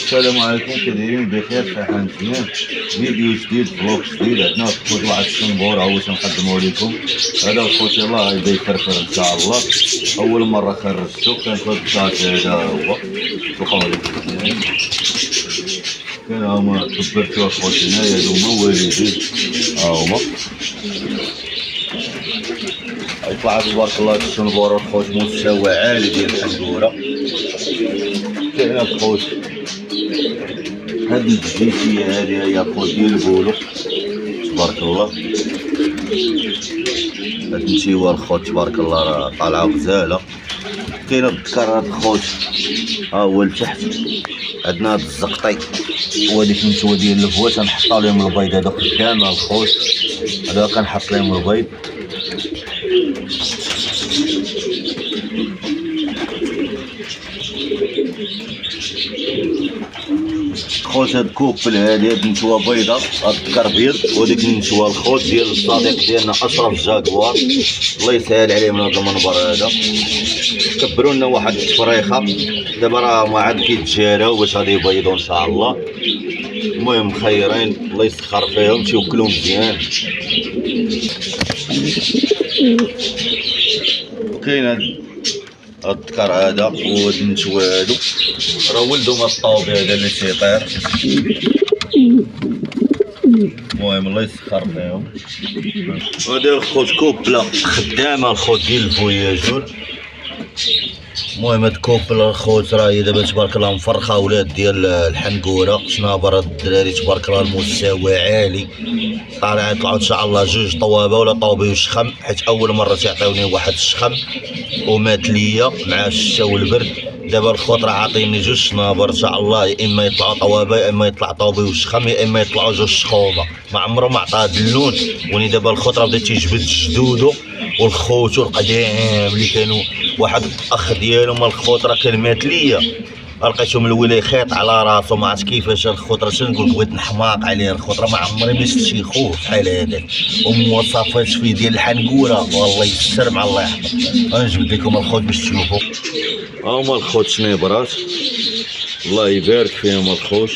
السلام عليكم، كي دايرين؟ بخير، صحة مزيان. فيديو جديد، فلوق جديد. عندنا خوت واحد الشنبور هو باش نقدمو لكم. هذا الخوت يلاه غيبدا يفرفر ان شاء الله. اول مره خرجتو كان في الدار. هذا هو تلقاو لكم. كان هما كبرتو الخوت هنايا، هادو هما والدين. ها هما يطلع تبارك الله الشنبور الخوت مستوى عالي ديال الحنجوره. كاين الخوت هاد الجيتية هادي هي خوت ديال البولو تبارك الله. هاد النتيوة الخوت تبارك الله راه طالعة غزالة. كاين هاد الذكر هاد الخوت ها هو لتحت. عندنا هاد الزقطي وهاديك النتوة ديال الفوا تنحطو ليهم البيض. هادو خدام الخوت، هذا كنحط ليهم البيض. خوت هاد كوبل هادي هاد النتوى بيضا، هاد الذكر بيض، وهاديك النتوى الخوت ديال الصديق ديالنا اشرف جاكوار، الله يسهل عليه من هذا المنبر هذا. كبروا لنا واحد التفريخه، دابا راه ما عاد كيتجاراو باش غادي يبيضوا ان شاء الله. المهم مخيرين، الله يسخر فيهم تيوكلوا مزيان. كاين هاد الذكر هذا وهاد النتوى هادو راه ولدهم هاد الطوبي هذا اللي تيطير. المهم الله يسخر فيهم. هادي الخوت كوبلا خدامه الخوت ديال الفواياجور. المهم هاد كوبلا الخوت راهي دابا تبارك الله مفرخه ولاد ديال الحنقوره. شنابر هاد الدراري تبارك الله المستوى عالي. طالع يطلعوا ان شاء الله جوج طوابه ولا طوبي وشخم، حيت اول مره تعطيوني واحد الشخم ومات ليا مع الشتا والبرد. دابا الخوت راه عاطيني جوج شنابر ان شاء الله، يا اما يطلعوا طوابه يا اما يطلع طوبي وشخم يا اما يطلعوا جوج شخومه. ما عمره ما عطى هاد اللون. وني دابا الخوت راه بدا تيجبد جدودو والخوت القدام اللي كانوا. واحد الاخ ديالو مال الخوت راه كان مات ليا، لقيتو من الولاي خيط على راسو ما عرفت كيفاش. الخوت راه شنو نقول، بغيت نحماق عليه. الخوت راه ما عمري ما شفت شي خوت بحال هذاك، ومواصفات فيه ديال الحنقوره والله يستر مع الله يحفظ. غنجبد لكم الخوت باش تشوفوا. ها هما الخوت شنيبرات، الله يبارك فيهم الخوت.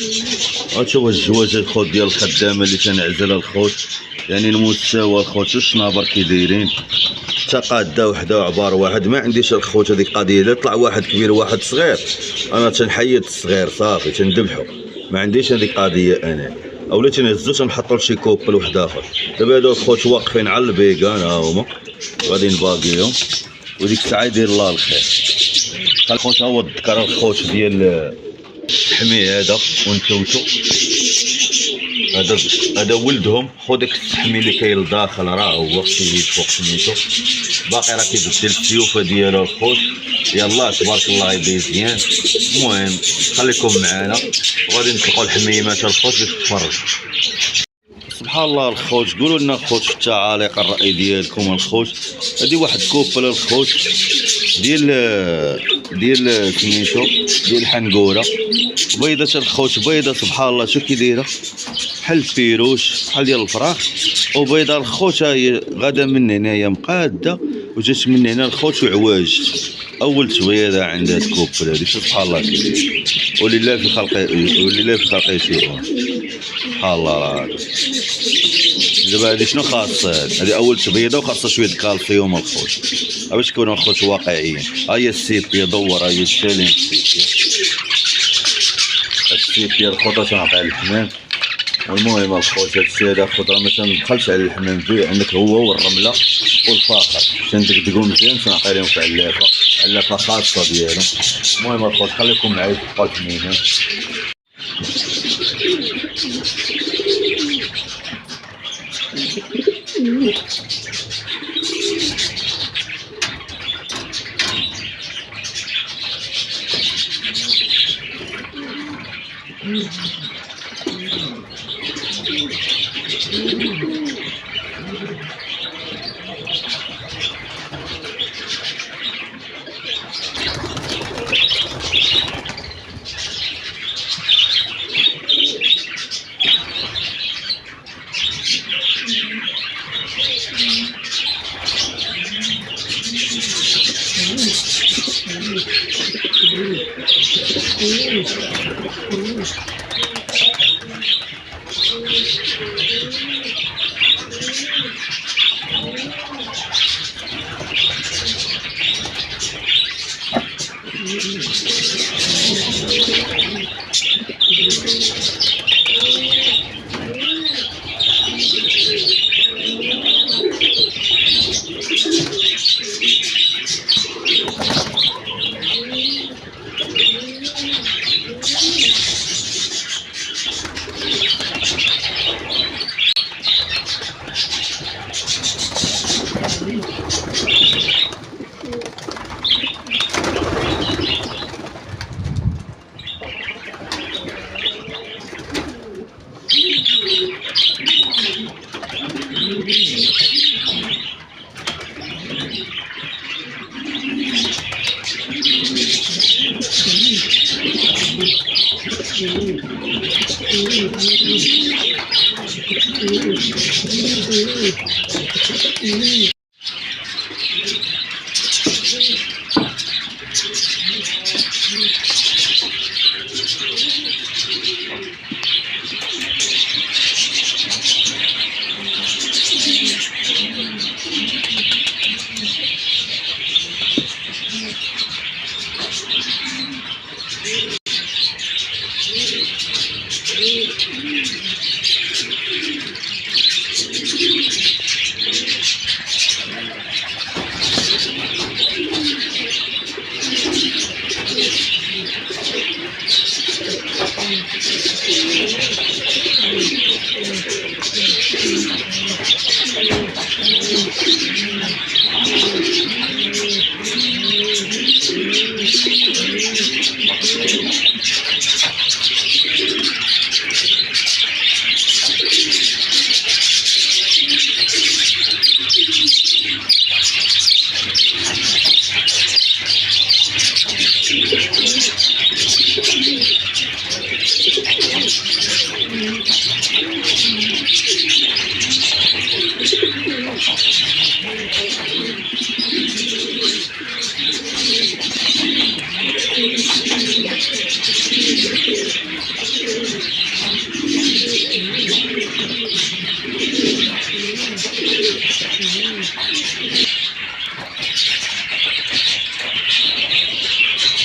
هانتوما الجواج الخوت ديال الخدامه اللي تنعزلها الخوت، يعني المستوى الخوت والشنابر كي دايرين. تقاده وحده وعبار واحد. ما عنديش الخوت هذيك قضيه، الا طلع واحد كبير وواحد صغير انا تنحيد الصغير صافي تندبحو. ما عنديش هذيك قضيه انا، اولا تنهزو تنحطو لشي كوبل واحد اخر. دابا هادو الخوت واقفين على البيكان ها هما غادي نباقيهم، وديك الساعه يدير الله الخير. الخوت ها هو الذكر الخوت ديال الحمي هذا ونتوتو. هذا ولدهم. خو داك السحمي اللي كاين لداخل راه هو كيزيد فوق سميتو، باقي راه كيبدل السيوفه ديالو الخوت. يلاه تبارك الله يبدا مزيان. المهم خليكم معانا وغادي نطلقوا الحميمات الخوت باش تفرجوا. سبحان الله الخوت، قولوا لنا الخوت في التعاليق الراي ديالكم الخوت. هذه واحد كوبل الخوت ديال سميتو ديال الحنقوره بيضه الخوت. بيضه سبحان الله شو كي دايره بحال الفيروش بحال ديال الفراخ. وبيضه الخوت هي غادا من هنايا مقاده وجات من هنا الخوت وعواج. اول تبيضه عند هاد الكوبل هادي. سبحان الله كي داير. ولله في خلقه شيء. سبحان الله. راه دابا هادي شنو خاص؟ هادي اول تبيضه وخاصها شويه الكالسيوم الخوت باش تكونوا الخوت واقعيين. ها هي السيبيا دور، ها هي السالين السيبيا. السيبيا الخوت تنعطيها للحمام. والمهم الخوت هادشي هذا الخوت راه ما تندخلش على الحمام فيه. عندك هو والرمله والفاخر تندقدقو مزيان تنعطي لهم في علافه خاصه ديالهم. المهم الخوت خليكم معايا تبقاو تمينين.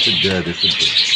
سد هذا سد.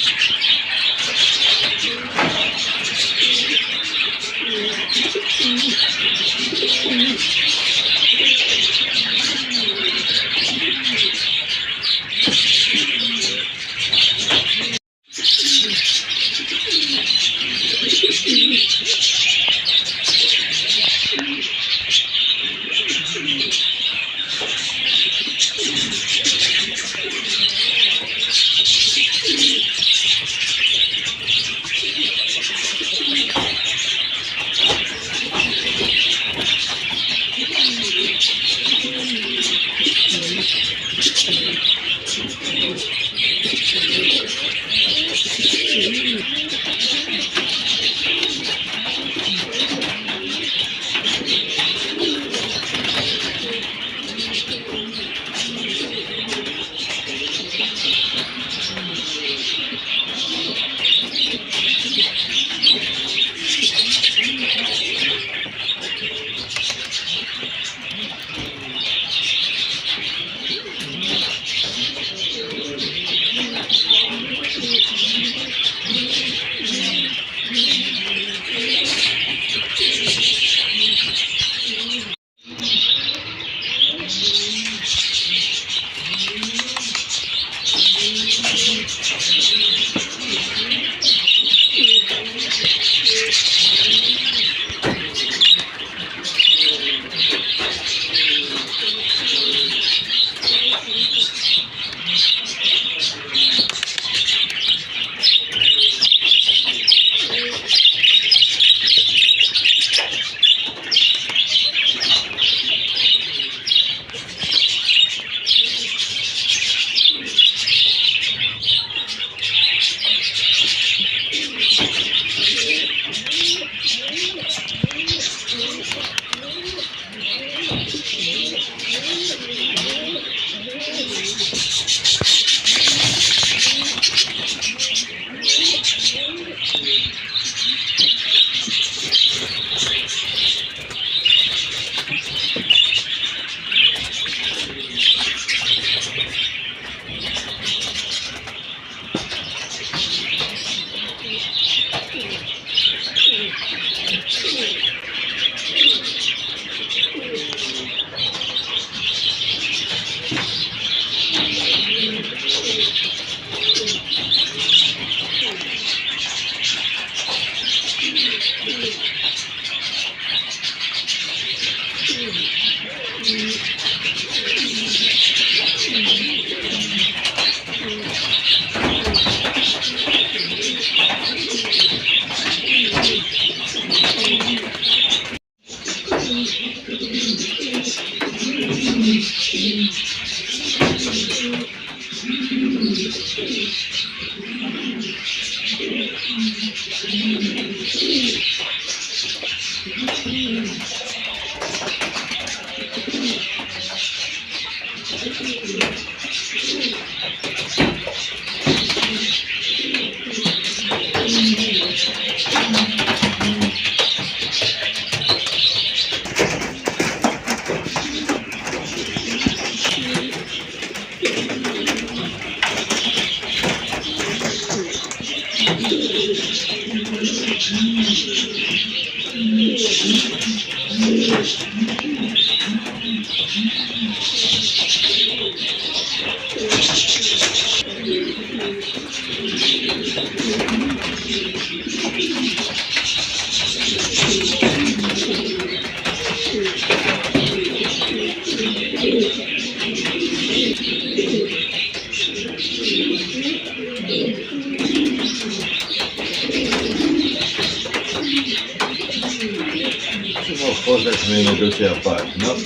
الخوت الحميمة درت فيها طاعتنا.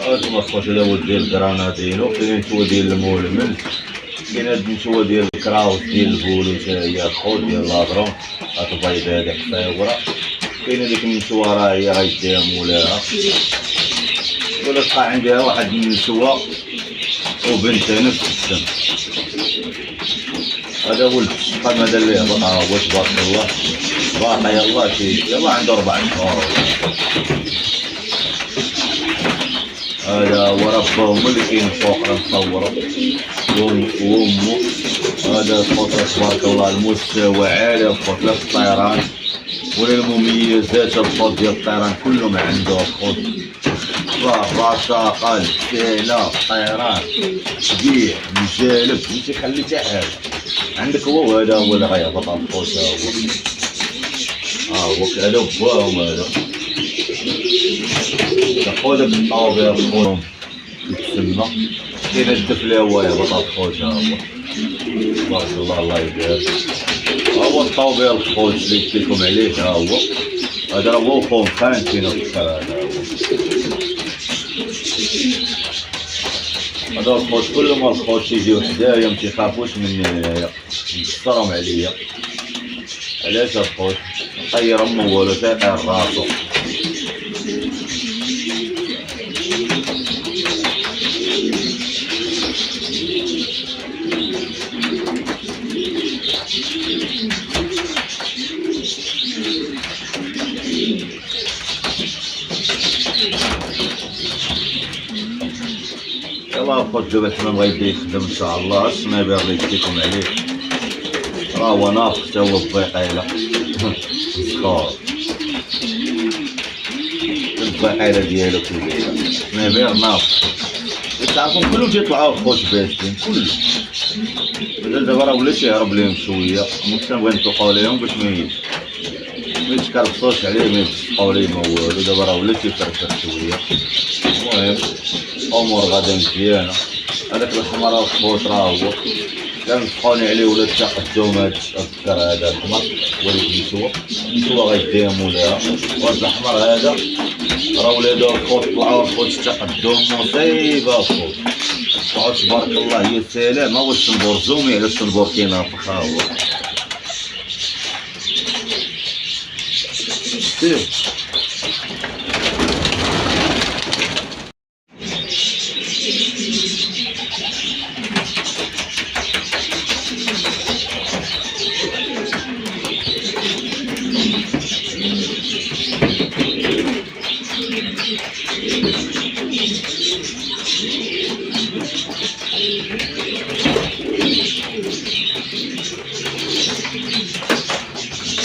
هانتوما الخوت هذا هو ديال الكرانادينو، كاين نشوة ديال المولمن، كاين هاد النشوة ديال الكراوس ديال البولو تا هي الخوت ديال لادرون، هاد البيضة هاديك الصايورة، كاين هاديك النشوة راه هي غيديها مولاها، ولا تبقى عندها واحد النشوة وبنتها نفس السن. هذا ولد الشقام هذا اللي هبط ها هو تبارك الله، باقي يلاه عنده 4 شهور. هذا هو ربهم اللي كاين فوق راه مصورو وامو. هذا الخوت تبارك الله المستوى عالي، الخوت لا في الطيران ولا المميزات. الخوت ديال الطيران كلهم عنده الخوت، رشاقة، السهلة، الطيران، بيع، مجالب، ماشي خلي حتى حاجة عندك هو. وهذا هو اللي غيهبط على الخوت، ها هو هذا بواهم. هذا خوت داك الطوابير الخوت يتسمى، كاين الدف اللي هو يهبط على الخوت. ها هو تبارك الله الله يبارك. ها هو الطوابير الخوت اللي قلت لكم عليه. ها هو هذا راه هو خوم خانتين في الشارع. هذا الخوت كلهم الخوت تيجيو حدايا متيخافوش مني هنايا، نكسرهم عليا. علاش الخوت نطيرهم من والو تاعي راسو. يلاه الخوت دابا الحمام غيبدا يخدم ان شاء الله. السنايبر اللي قلت لكم عليه راه هو نافخ تا هو بقيقيله مسخور، البقيله ديالو كبيره. السنايبر نافخ تعرفون كلهم تيطلعوا الخوت باسين كلهم. دابا راه ولا تيهرب ليهم شويه، ممكن نبغي نطلقوا ليهم باش ما يتكرفصوش عليه، ما يتسقوا ليه ما والو. دابا راه ولا تيفرفر شويه. المهم الامور غادا مزيانه. هذاك الحمر الخوت راه هو لا نسقوني عليه ولا تقدم. هاد السكر هذا الحمر هو اللي نشوى غيديها مولاها. وهاد الحمر هذا راه ولادو الخوت طلعوا الخوت تقدم مصيبه. الخوت طلعوا تبارك الله يا سلام. ها هو السنبور زومي على السنبور كينافخ. ها هو سير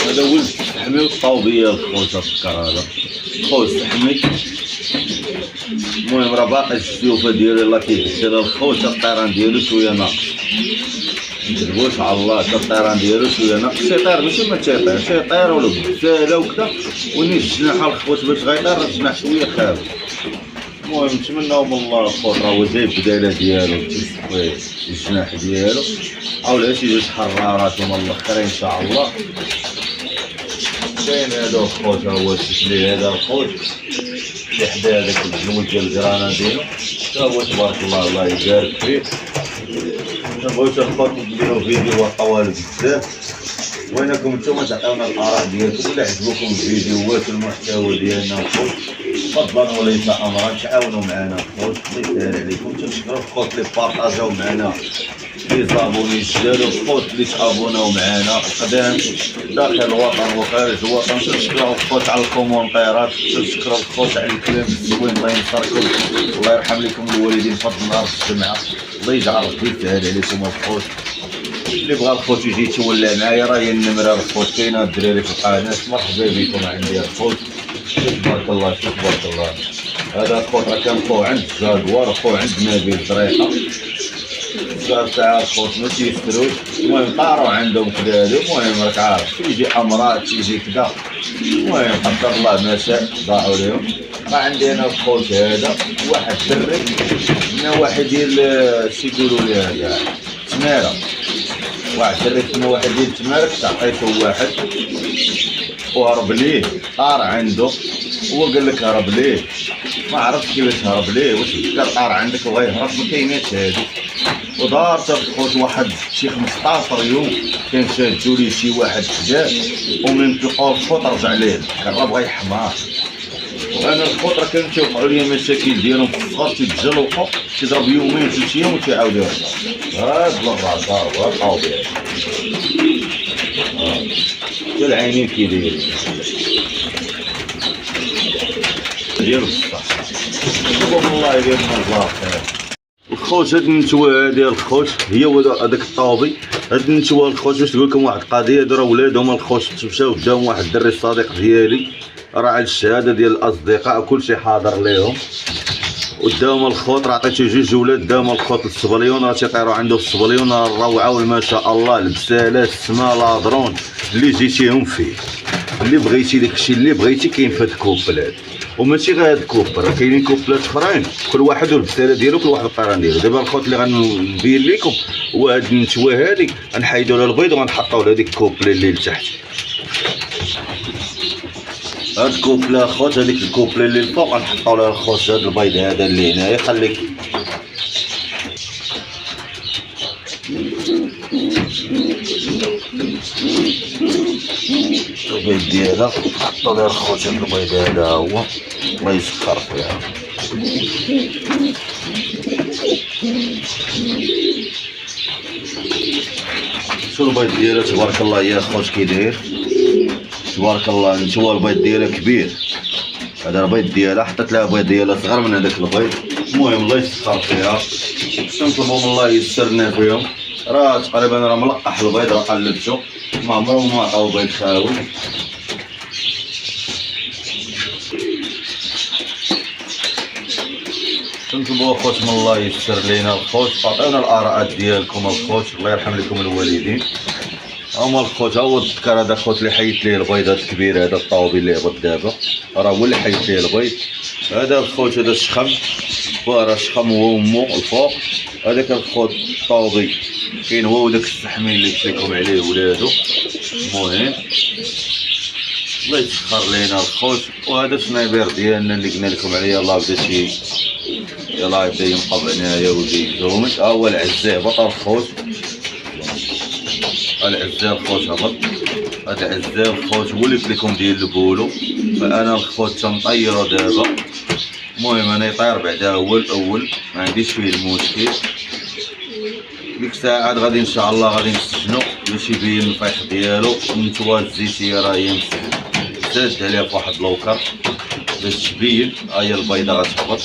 هذا ولد تحمي الطوبيه الخوت. السكر هذا خوت تحمي. المهم راه باقي السيوفه ديالو يلاه كيهزل الخوت. الطيران ديالو شويه ناقص، متكذبوش على الله. الطيران ديالو شويه ناقص. تيطير ماشي ما تيطير، تيطير ولا بزاله وكذا. ونيت الجناح الخوت باش غيطير الجناح شويه خاوي. المهم نتمناو من الله الخوت راهو جايب بداله ديالو تيصفي الجناح ديالو، حاول شي جوج حرارات هما الاخرين ان شاء الله. كاين هذا الخوت هو الشكل هذا الخوت اللي حدا هذاك الجنود ديال الكرانادينو، تا هو تبارك الله الله يبارك فيه. بغيت الخوت نديرو فيديو طوال بزاف، وينكم نتوما تعطيونا الاراء ديالكم ولا عجبوكم الفيديوهات والمحتوى ديالنا الخوت، فضلا وليس امرا تعاونوا معنا الخوت، الله يسهل عليكم. تنشكروا الخوت اللي بارطاجاو معنا، لي زابوني جداد الخوت اللي تابوناو معنا قدام داخل الوطن وخارج الوطن. تنشكروا الخوت على الكومونتيرات، تنشكروا الخوت على الكلام الزوين، الله ينصركم، الله يرحم لكم الوالدين فضل نهار الجمعه، الله يجعل ربي يسهل عليكم الخوت. اللي بغى الخوت يجي يتولى معايا راه هي النمره الخوت كاينه الدراري في القناه، مرحبا بكم عندي الخوت. تبارك الله تبارك الله. هذا الخوت راه كنلقاو عند الجاكوار، خوه عند نبيل طريقه بزاف تاع الخوت ما تيستروش، المهم طاروا عندهم كدا هادو، المهم راك عارف تيجي امراض تيجي كدا، المهم قدر الله ما شاء ضاعوا لهم. راه عندي انا الخوت هذا واحد دري من واحد ديال شي يقولوا لي هذا تماره، واحد دري من واحد ديال تمارك تعطيته واحد وهرب ليه، طار عنده هو قال لك هرب ليه، ما عرفتش كيفاش هرب ليه، واش بكا طار عندك وغيهرب، ما كايناش هادي. ودارت الخوت واحد شي 15 يوم كان شادو ليه شي واحد حداه، ومن تلقاو الخوت رجع ليه كان راه بغا يحمار. وانا الخوت راه كانوا تيوقعوا لي مشاكل ديالهم في الصغر، تيتجلقوا تيضرب يومين 3 ايام وتيعاود يرجع. هاد الرعد هو الطبيعي، حتى العينين كيدايرين ديال الصح. والله يدير الله خير الخوت. هاد النتوى هادي الخوت هي هذاك الطوبي، هاد النتوى الخوت باش نقول لكم واحد القضيه. هادو راه ولادهم الخوت مشاو داهم واحد الدري الصديق ديالي، راه على الشهاده ديال الاصدقاء كلشي حاضر ليهم، وداهم الخوت راه عطيتو جوج ولاد، داهم الخوت للصبليون راه تيطيروا عنده في الصبليون، راه الروعه والما شاء الله، البساله السما لاضرون اللي جيتيهم فيه، اللي بغيتي داكشي اللي بغيتي كاين في هاد الكوبل هاد. وماشي غير هاد الكوبل، راه كاينين كوبلات اخرين كل واحد والبساله ديالو، كل واحد القران ديالو. دابا الخوت اللي غنبين لكم هو هاد النتوى هادي، غنحيدو لها البيض وغنحطو لها ديك الكوبل اللي لتحت. هاد الكوبله الخوت، هذيك الكوبله اللي الفوق غنحطو لها الخوت هاد البيض هذا اللي هنايا، خليك البيض ديالها نحطو لها الخوت هاد البيض هذا هو، الله يسخر فيها. شو البيض ديالها تبارك الله يا خوت كي داير تبارك الله. نتوما البيض ديالها كبير، هذا البيض ديالها حطيت لها بيض ديالها صغر من هذاك البيض. المهم الله يسخر فيها، نطلبوا من الله يسرنا فيهم. راه تقريبا راه ملقح البيض، راه قلبته ما عمرهم ما عطاو بيض خاوي. نطلبوا الخوت من الله يسر لينا الخوت، عطيونا الاراء ديالكم الخوت، الله يرحم لكم الوالدين. هما الخوت هو الذكر هذا الخوت اللي حيت ليه البيض هذا الكبير هذا الطوبي اللي هبط دابا، راه هو اللي حيت ليه البيض. هذا الخوت هذا الشخم، راه شخم هو امو الفوق. هذاك الخوت الطوبي كاين هو وداك السحمين اللي قلت لكم عليه ولادو. المهم الله يسخر لينا الخوت. وهذا السنايبر ديالنا اللي قلنا لكم عليه يلاه بدا ينقب عنايا ويجي يزومك. ها هو العزاه بطل الخوت، العزاه الخوت هبط. هذا عزاه الخوت هو اللي قلت لكم ديال البولو، فانا الخوت تنطيرو دابا. المهم انا يطير بعدا هو الاول، ما عنديش فيه المشكل. ديك الساعات غادي ان شاء الله غادي نسجنو باش يبين الفيح ديالو. النتوى الزيتيه راه هي زاد عليها فواحد لوكر باش تبين. ها هي البيضه غتهبط.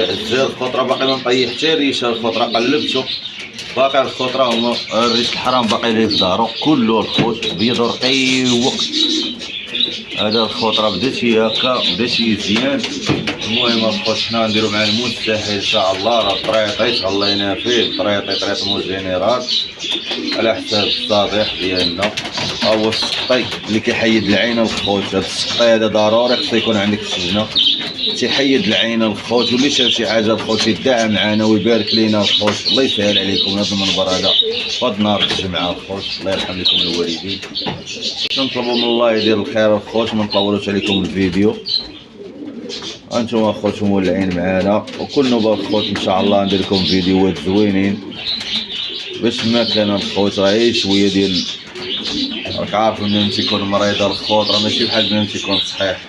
الزر الخضره باقي ما مطيح حتى ريشه، الخضره قلبته باقي الخضره هما ريش الحرام باقي ليه في دارو كله الخوت بيض رقيق. هذا الخضره بدات هي هكا بدات مزيان. المهم الخوت حنا نديرو مع المستحيل ان شاء الله. راه طريطيت الله ينافيه طريط مو جينيرال على حساب الصديق ديالنا. هو السقي اللي كيحيد العين الخوت. هذا السقي هذا ضروري خصو يكون عندك في السجنه تيحيد العين الخوت. واللي شاف شي حاجه الخوت يدعم معنا ويبارك لينا الخوت. الله يسهل عليكم هذا المنبر هذا فهاد نهار الجمعه الخوت. الله يرحم لكم الوالدين. كنطلبوا من الله يدير الخير الخوت ما نطولوش عليكم الفيديو. انتم الخوت مولعين معانا وكل نوبه الخوت ان شاء الله ندير لكم فيديوهات زوينين باش ما كان الخوت راه شويه ديال راك عارف ملي تيكون مريضه الخوت راه ماشي بحال ملي تيكون صحيح.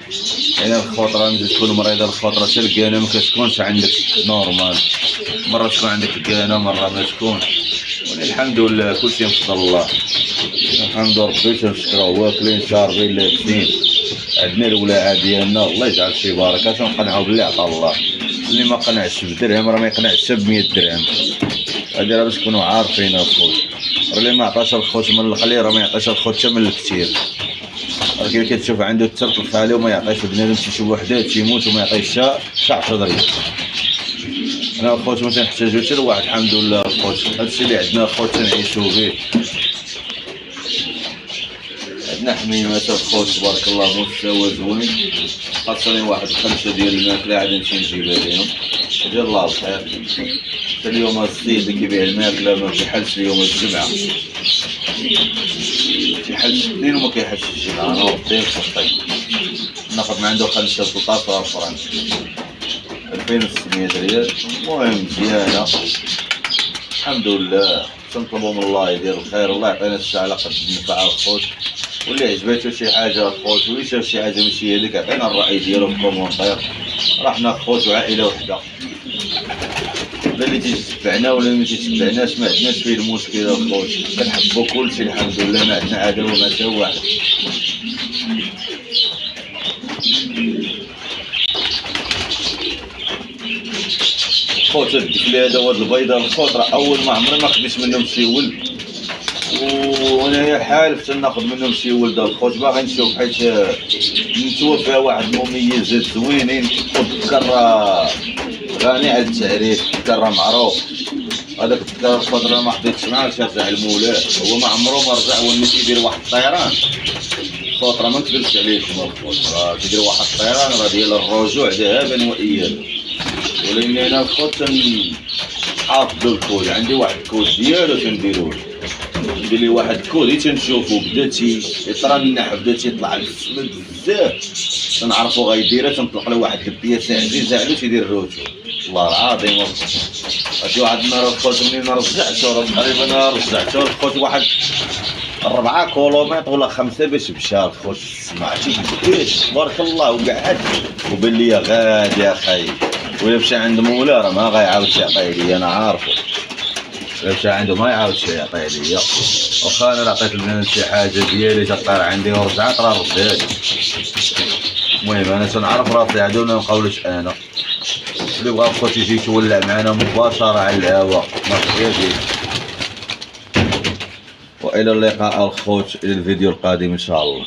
يعني الخوت راه ملي تكون مريضه الخوت راه حتى الكانه ما كتكونش عندك نورمال، مره تكون عندك الكانه مره ما تكون. والحمد لله كلشي من فضل الله. الحمد ربي تنشكروه واكلين شاربين لابسين. عندنا الولاعه ديالنا الله يجعل شي بركه. تنقنعوا باللي عطا الله. اللي ما قنعش بدرهم راه ما يقنعش ب100 درهم. هادي راه باش تكونوا عارفين الخوت. اللي ما عطاش الخوت من القليل راه ما يعطيش الخوت حتى من الكثير. راه كاين كتشوف عنده الترك الخالي وما يعطيش بنادم شي وحده تيموت وما يعطيش حتى 10 درهم. انا الخوت ما تنحتاجو حتى لواحد الحمد لله الخوت. هادشي اللي عندنا الخوت تنعيشو به. عندنا حميمات الخوت تبارك الله مستوى زوين. خاصني واحد 5 ديال الماكله عاد نمشي نجيبها ليهم. جزا الله الخير. حتى اليوم السيد اللي كيبيع الماكله ما كيحلش اليوم الجمعه. كيحلش الاثنين وما كيحلش الجمعه. انا وقتين صحي ناخذ من عنده 5 بطاطا فرنك 2600 ريال. المهم مزيانه الحمد لله. تنطلبوا من الله يدير الخير. الله يعطينا الشعر على قد النفع الخوت. واللي عجباتو شي حاجه الخوت واللي شاف شي حاجه ماشي هذيك عطينا الراي ديالو في الكومونتير. راه حنا خوت وعائله وحده. ولا اللي تيتبعنا ولا اللي ما تيتبعناش ما عندناش فيه المشكل الخوت. كنحبوا كلشي الحمد لله. ما عندنا عداوه مع حتى واحد. خوت هاد الدكلي هذا وهاد البيضه الخوت راه اول ما عمري ما خديت منهم شي ولد. وانايا حالف تناخذ منهم شي ولد الخوت باغي نشوف حيت نتوفى واحد المميزات زوينين. والذكر غني على التعريف. الذكر راه معروف. هذاك الذكر الخوت راه ما حطيتش معاه رجع المولاه. هو ما عمرو ما رجع. هو اللي تيدير واحد الطيران الخوت راه ما نكذبش عليكم الخوت. راه تيدير واحد الطيران راه ديال الرجوع ذهابا وايابا. ولكن انا الخوت حافظ الكود. عندي واحد الكود ديالو تنديروه. ندير ليه واحد الكود تنشوفو بدا تيترنح بدا تيطلع للسما بزاف. تنعرفو غيديرها تنطلق له واحد البياسه عزيزه عليه تيدير روتو. والله العظيم هادي واحد النهار الخوت منين رجعتو تقريبا رجعتو الخوت واحد 4 كيلومتر ولا 5 باش مشى الخوت. سمعتي كيفاش تبارك الله وقعد وبان لي غادي يا خاي. ولا مشى عند مولاه راه ما غيعاودش يعطيه ليا انا عارفو. ولا مشى عنده ما يعاودش يعطيه ليا. واخا انا عطيت البنات شي حاجه ديالي تطير عندي ورجعت راه ردات. المهم انا تنعرف راسي عاد ولا نقولش انا. اللي بغا الخوت يجي يتولع معنا مباشره على الهواء ما يجي. والى اللقاء الخوت الى الفيديو القادم ان شاء الله.